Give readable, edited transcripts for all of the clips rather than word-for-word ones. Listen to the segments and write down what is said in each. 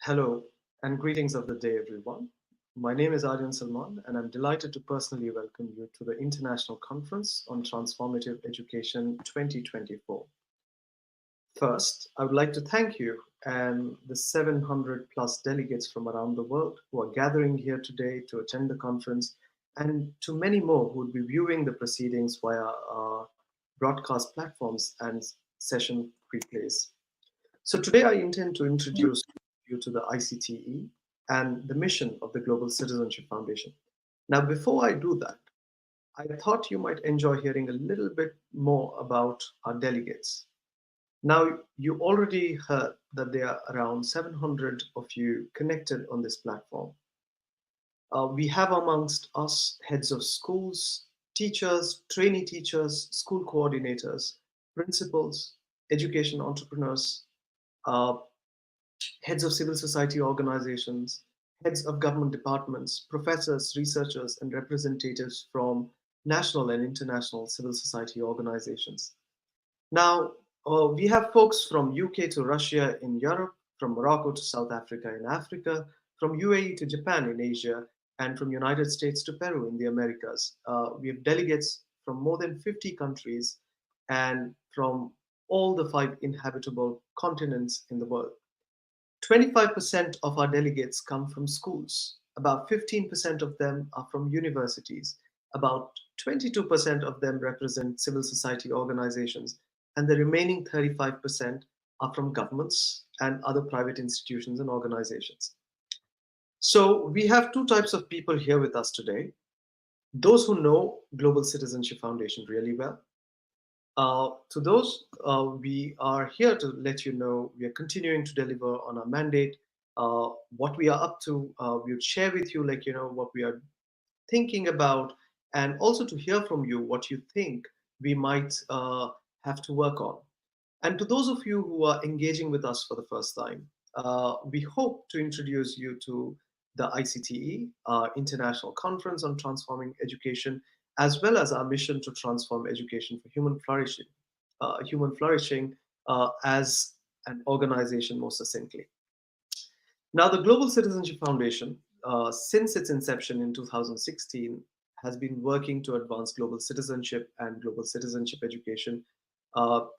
Hello and greetings of the day, everyone. My name is Aaryan Salman, and I'm delighted to personally welcome you to the International Conference on Transformative Education 2024. First, I would like to thank you and the 700 plus delegates from around the world who are gathering here today to attend the conference, and to many more who will be viewing the proceedings via our broadcast platforms and session replays. So today I intend to introduce you to the ICTE and the mission of the Global Citizenship Foundation. Now, before I do that, I thought you might enjoy hearing a little bit more about our delegates. Now, you already heard that there are around 700 of you connected on this platform. We have amongst us heads of schools, teachers, trainee teachers, school coordinators, principals, education entrepreneurs, uh, heads of civil society organizations, heads of government departments, professors, researchers, and representatives from national and international civil society organizations. Now, we have folks from UK to Russia in Europe, from Morocco to South Africa in Africa, from UAE to Japan in Asia, and from United States to Peru in the Americas. We have delegates from more than 50 countries and from all the five inhabitable continents in the world. 25% of our delegates come from schools. About 15% of them are from universities. About 22% of them represent civil society organizations. And the remaining 35% are from governments and other private institutions and organizations. So we have two types of people here with us today. Those who know Global Citizenship Foundation really well. To those, we are here to let you know we are continuing to deliver on our mandate, what we are up to. We'll share with you, what we are thinking about, and also to hear from you what you think we might have to work on. And to those of you who are engaging with us for the first time, we hope to introduce you to the ICTE, International Conference on Transforming Education, as well as our mission to transform education for human flourishing as an organization more succinctly. Now, the Global Citizenship Foundation, since its inception in 2016, has been working to advance global citizenship and global citizenship education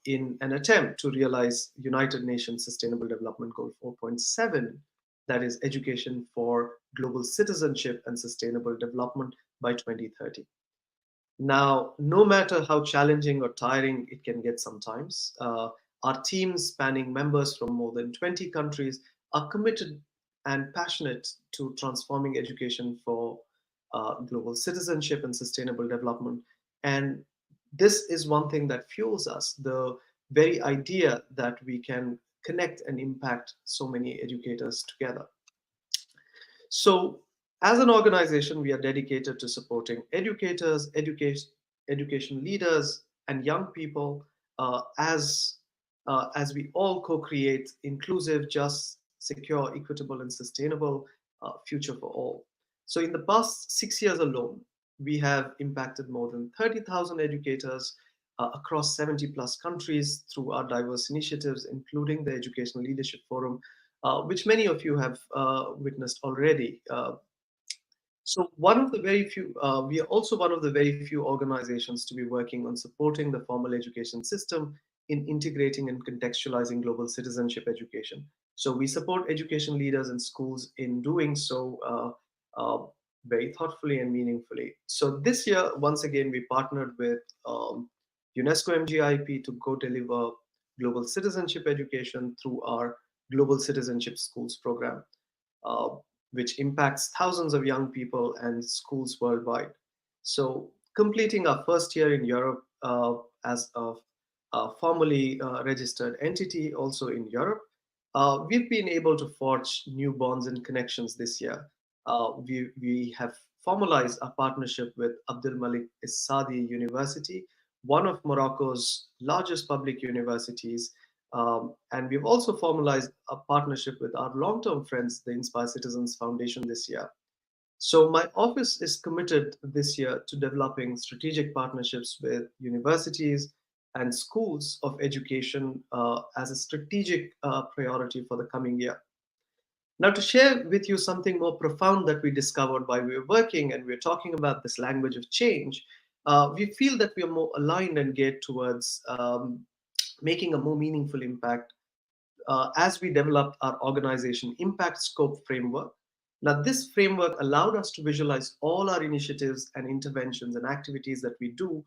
in an attempt to realize United Nations Sustainable Development Goal 4.7, that is education for global citizenship and sustainable development by 2030. Now, no matter how challenging or tiring it can get sometimes, our teams spanning members from more than 20 countries are committed and passionate to transforming education for global citizenship and sustainable development. And this is one thing that fuels us, the very idea that we can connect and impact so many educators together. So, as an organization, we are dedicated to supporting educators, education leaders, and young people as we all co-create inclusive, just, secure, equitable, and sustainable future for all. So, in the past 6 years alone, we have impacted more than 30,000 educators across 70 plus countries through our diverse initiatives, including the Educational Leadership Forum, which many of you have witnessed already. So one of the very few, we are also one of the very few organizations to be working on supporting the formal education system in integrating and contextualizing global citizenship education. So we support education leaders and schools in doing so very thoughtfully and meaningfully. So this year, once again, we partnered with UNESCO MGIP to co-deliver global citizenship education through our Global Citizenship Schools program, uh, which impacts thousands of young people and schools worldwide. So, completing our first year in Europe as a formally registered entity, also in Europe, we've been able to forge new bonds and connections this year. We have formalized a partnership with Abdul Malik Sadi University, one of Morocco's largest public universities, and we've also formalized a partnership with our long-term friends, the Inspire Citizens Foundation, this year. So my office is committed this year to developing strategic partnerships with universities and schools of education as a strategic priority for the coming year. Now, to share with you something more profound that we discovered while we were working and we are talking about this language of change, we feel that we are more aligned and geared towards making a more meaningful impact as we developed our organization impact scope framework. Now, this framework allowed us to visualize all our initiatives and interventions and activities that we do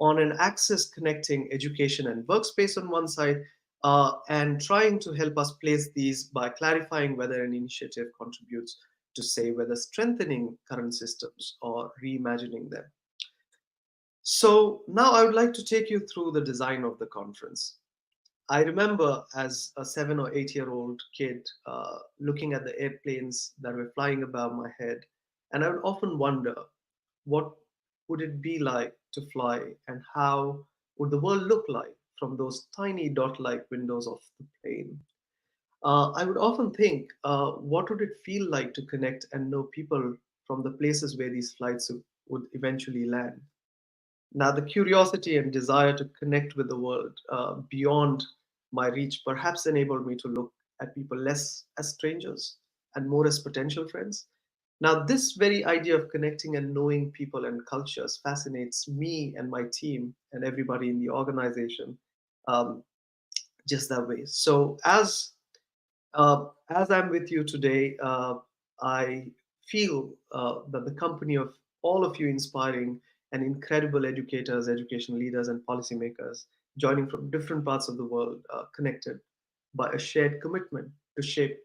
on an axis connecting education and workspace on one side, and trying to help us place these by clarifying whether an initiative contributes to, say, whether strengthening current systems or reimagining them. So now I would like to take you through the design of the conference. I remember as a 7 or 8 year old kid looking at the airplanes that were flying above my head, and I would often wonder what would it be like to fly and how would the world look like from those tiny dot-like windows of the plane. I would often think, what would it feel like to connect and know people from the places where these flights would eventually land? Now, the curiosity and desire to connect with the world beyond my reach perhaps enabled me to look at people less as strangers and more as potential friends. Now, this very idea of connecting and knowing people and cultures fascinates me and my team and everybody in the organization, um, just that way. So, as I'm with you today, I feel that the company of all of you inspiring and incredible educators, education leaders, and policymakers joining from different parts of the world, connected by a shared commitment to shape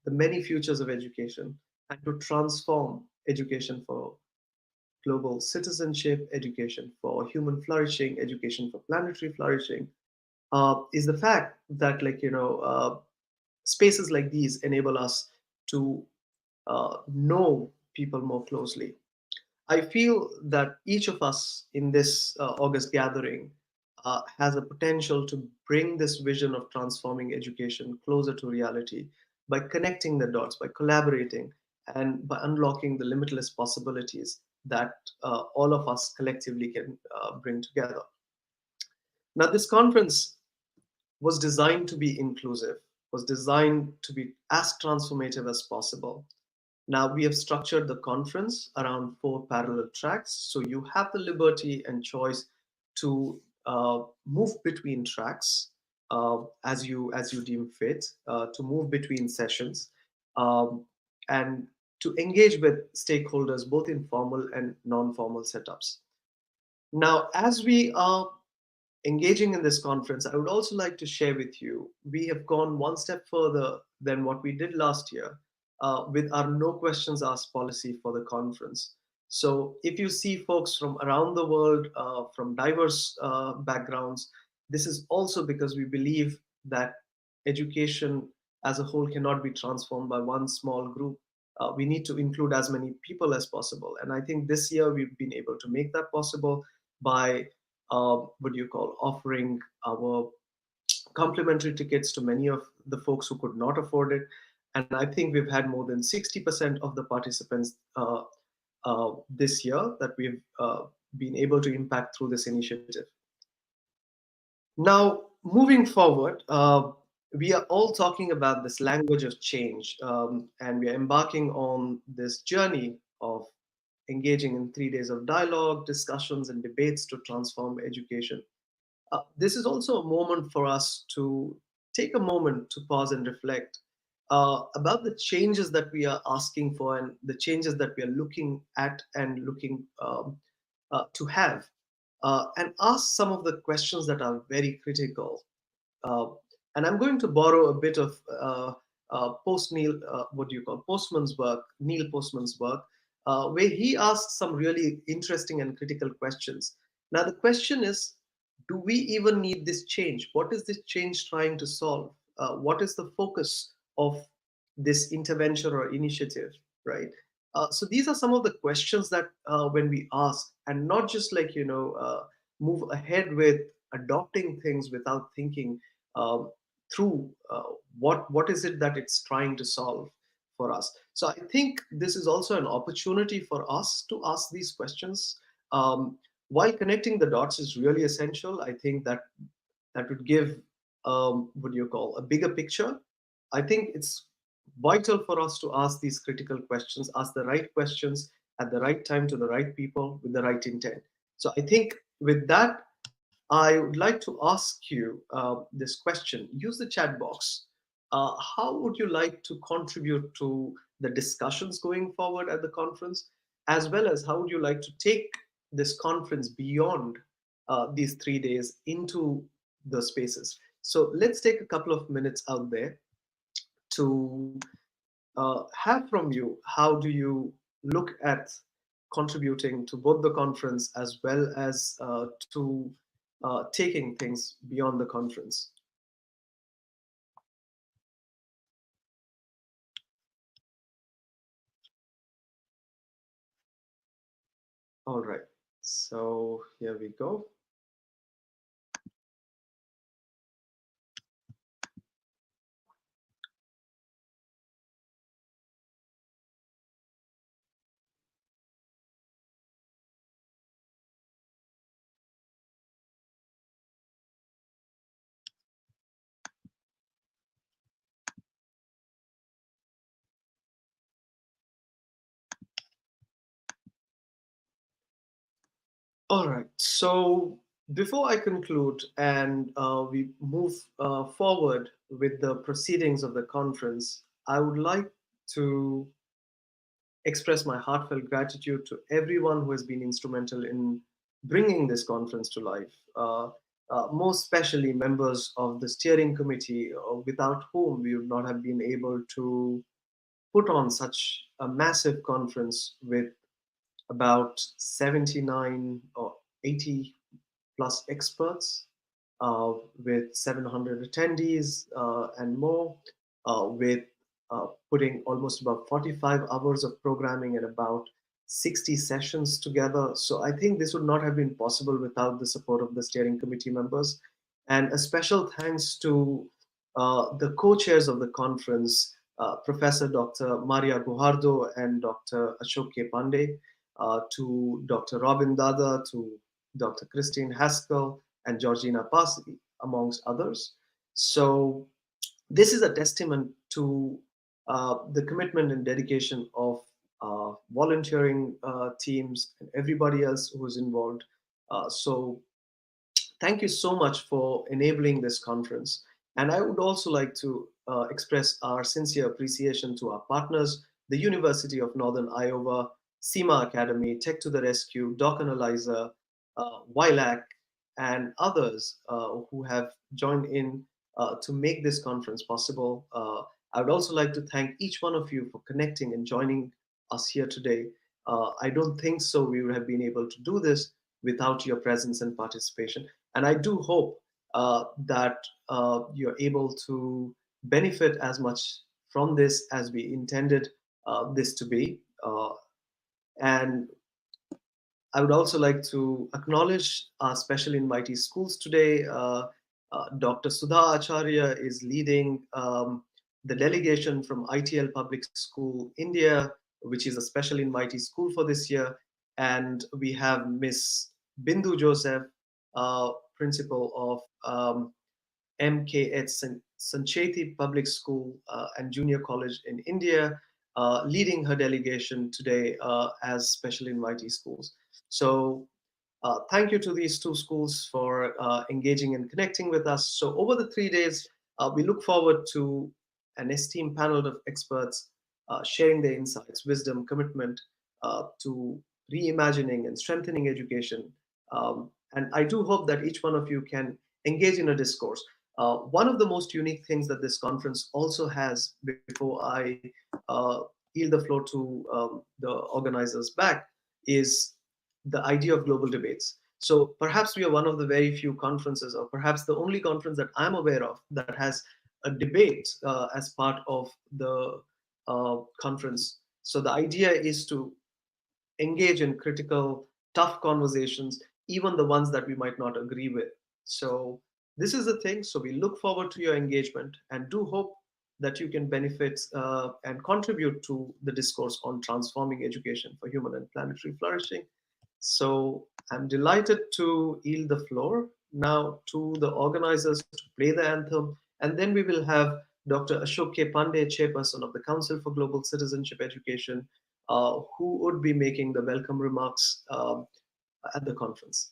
the many futures of education and to transform education for global citizenship, education for human flourishing, education for planetary flourishing, is the fact that, spaces like these enable us to know people more closely. I feel that each of us in this August gathering has a potential to bring this vision of transforming education closer to reality by connecting the dots, by collaborating, and by unlocking the limitless possibilities that all of us collectively can bring together. Now, this conference was designed to be inclusive, was designed to be as transformative as possible. Now, we have structured the conference around 4 parallel tracks, so you have the liberty and choice to move between tracks as you deem fit, to move between sessions, um, and to engage with stakeholders both in formal and non-formal setups. Now, as we are engaging in this conference, I would also like to share with you, we have gone one step further than what we did last year with our no questions asked policy for the conference. So if you see folks from around the world, from diverse backgrounds, this is also because we believe that education as a whole cannot be transformed by one small group. We need to include as many people as possible. And I think this year we've been able to make that possible by what do you call, offering our complimentary tickets to many of the folks who could not afford it. And I think we've had more than 60% of the participants this year that we've been able to impact through this initiative. Now, moving forward, we are all talking about this language of change, and we are embarking on this journey of engaging in 3 days of dialogue, discussions, and debates to transform education. This is also a moment for us to take a moment to pause and reflect about the changes that we are asking for and the changes that we are looking at and looking to have, and ask some of the questions that are very critical. uh, and I'm going to borrow a bit of what do you call, Postman's work, Neil Postman's work, where he asks some really interesting and critical questions. Now, the question is, do we even need this change? What is this change trying to solve? What is the focus of this intervention or initiative, right? So these are some of the questions that when we ask, and not just move ahead with adopting things without thinking um, through what is it that it's trying to solve for us. So I think this is also an opportunity for us to ask these questions. While connecting the dots is really essential, I think that would give what do you call, a bigger picture. I think it's vital for us to ask these critical questions, ask the right questions at the right time to the right people with the right intent. So I think with that, I would like to ask you this question. Use the chat box. How would you like to contribute to the discussions going forward at the conference, as well as how would you like to take this conference beyond these 3 days into the spaces? So let's take a couple of minutes out there to have from you how do you look at contributing to both the conference as well as to taking things beyond the conference. All right, so here we go. All right, so before I conclude and we move forward with the proceedings of the conference, I would like to express my heartfelt gratitude to everyone who has been instrumental in bringing this conference to life. Most especially members of the steering committee, without whom we would not have been able to put on such a massive conference with about 79 or 80 plus experts, with 700 attendees and more, with putting almost about 45 hours of programming and about 60 sessions together. So I think this would not have been possible without the support of the steering committee members. And a special thanks to the co-chairs of the conference, Professor Dr. Maria Gujardo and Dr. Ashok K. Pandey, to Dr. Robin Dada, to Dr. Christine Haskell, and Georgina Pasi, amongst others. So this is a testament to the commitment and dedication of volunteering teams and everybody else who is involved. So thank you so much for enabling this conference. And I would also like to express our sincere appreciation to our partners, the University of Northern Iowa, SEMA Academy, Tech to the Rescue, Doc Analyzer, WILAC, and others who have joined in to make this conference possible. I would also like to thank each one of you for connecting and joining us here today. I don't think so we would have been able to do this without your presence and participation. And I do hope that you're able to benefit as much from this as we intended this to be. And I would also like to acknowledge our special invitee schools today. Dr. Sudha Acharya is leading the delegation from ITL Public School, India, which is a special invitee school for this year. And we have Miss Bindu Joseph, principal of MKH Sancheti Public School and Junior College in India, leading her delegation today as special invitee schools. So thank you to these two schools for engaging and connecting with us. So over the 3 days, we look forward to an esteemed panel of experts sharing their insights, wisdom, commitment to reimagining and strengthening education. And I do hope that each one of you can engage in a discourse. One of the most unique things that this conference also has, before I uh, yield the floor to the organizers back, is the idea of global debates. So perhaps we are one of the very few conferences, or perhaps the only conference that I'm aware of that has a debate as part of the conference. So the idea is to engage in critical, tough conversations, even the ones that we might not agree with. So this is the thing. So we look forward to your engagement and do hope that you can benefit and contribute to the discourse on transforming education for human and planetary flourishing. So I'm delighted to yield the floor now to the organizers to play the anthem, and then we will have Dr. Ashok K. Pandey, Chairperson of the Council for Global Citizenship Education, who would be making the welcome remarks at the conference.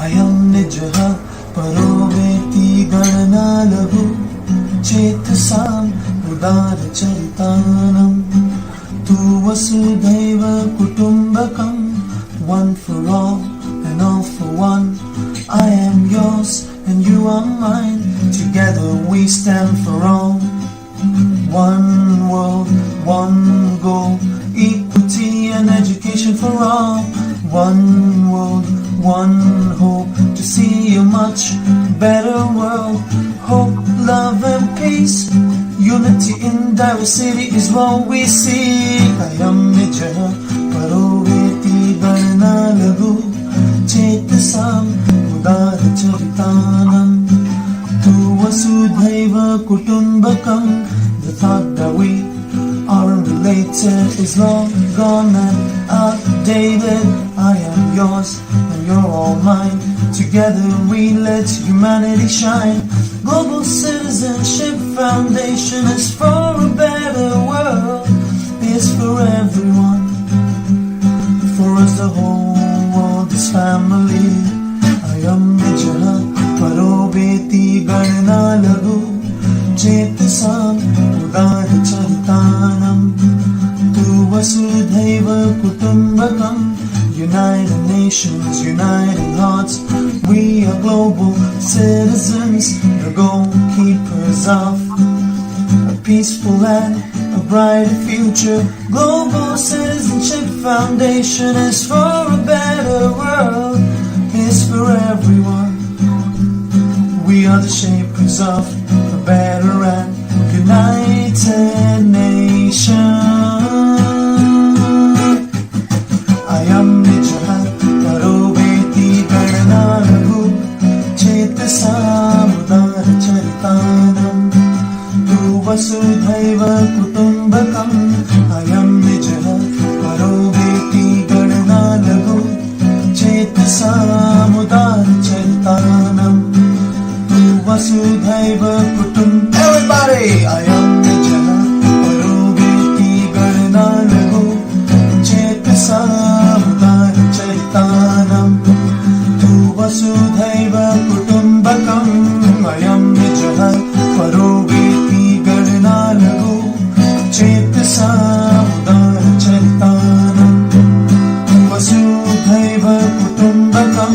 अयं निजः परोवेति गणना लघु चेतसां उदारचरितानं तु वसुधैव कुटुम्बकं one for all and all for one. I am yours and you are mine. Together we stand for all. One world, one goal, equity and education for all. One world, one hope to see a much better world. Hope, love and peace, unity in diversity is what we seek. Ayam nijah paroveti garna lagu chetasam udara charitanam tu vasudhaiva kutumbakam. The thought that we are related is long gone and outdated. I am yours and you're all mine. Together we let humanity shine. Global Citizenship Foundation is for a better world. It's for everyone. For us the whole world is family. Ayam nijah parobeti garna lagu chetasam udara-charitanam tu vasudhaiva kutumbakam. United nations, united hearts, we are global citizens, the goalkeepers of a peaceful land, a brighter future. Global Citizenship Foundation is for a better world, it's for everyone. We are the shapers of a better and united nation. Ayam nijah parobeti garna lagu chetasam udara charitanam tu vasudhaiva kutumbakam. Ayam nijah parobeti garna lagu chetasam udara charitanam vasudhaiva kutumbakam. Everybody! Ayam nijah parobeti garna lagu chetasam udara charitanam tu vasudhaiva kutumbakam. Ayam nijah parobeti garna lagu chetasam udara charitanam tu vasudhaiva kutumbakam.